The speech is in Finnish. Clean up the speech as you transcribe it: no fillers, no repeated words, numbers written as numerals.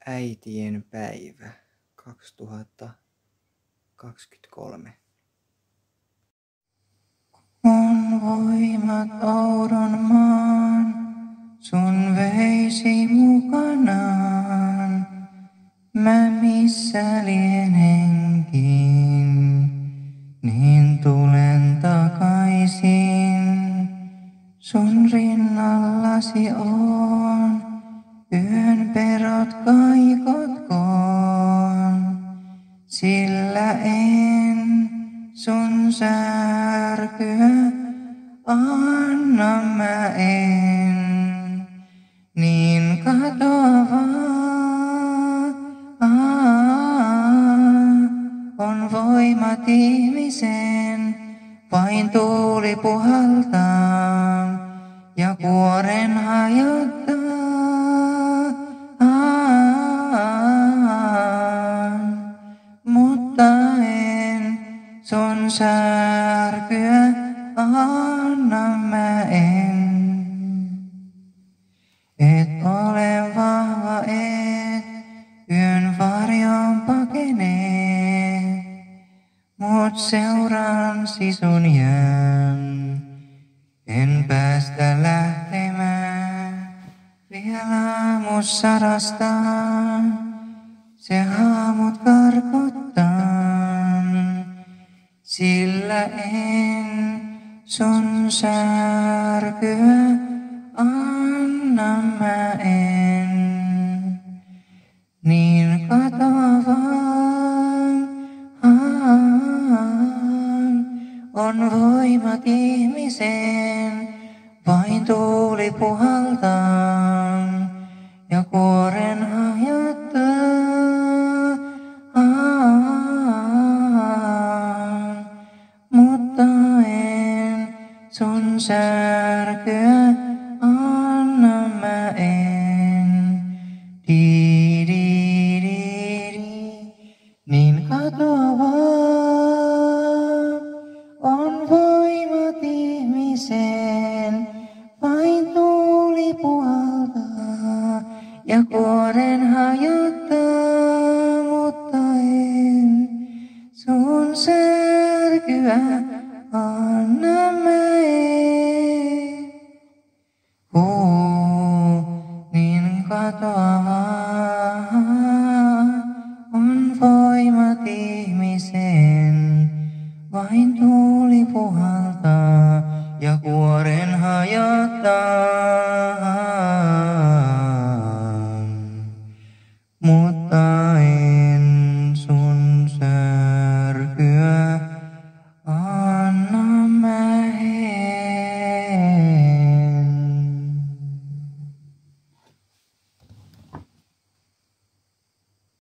Äitien päivä 2023. Kun voimat oudon maan sun veisi mukanaan, mä missä lienenkin, niin tulen takaisin. Sun rinnallasi on, yön perot kaikotkoon, sillä en sun särkyä anna mä en, niin katoavaa on voimat ihmisen, vain tuuli puhaltaa ja kuoren hajottaa. Mutta en sun särkyä anna mä en. Et ole vahva, et yön varjon pakenee, mut seuraan sisun jään, en päästä lähtemään. Vielä aamussa rastaa, se haamut karkottaa, sillä en sun särkyä anna mä en, niin katoavaan on voimat ihmisen, vain tuuli puhaltaa ja kuoren hajottaa. Mutta en sun särkyä anna mä en. Di, di, di, di. Niin katoavaa on voimat ihmisen, vain tuuli puhaltaa ja kuoren hajottaa, mutta en sun särkyä anna mä en. Niin katoavaa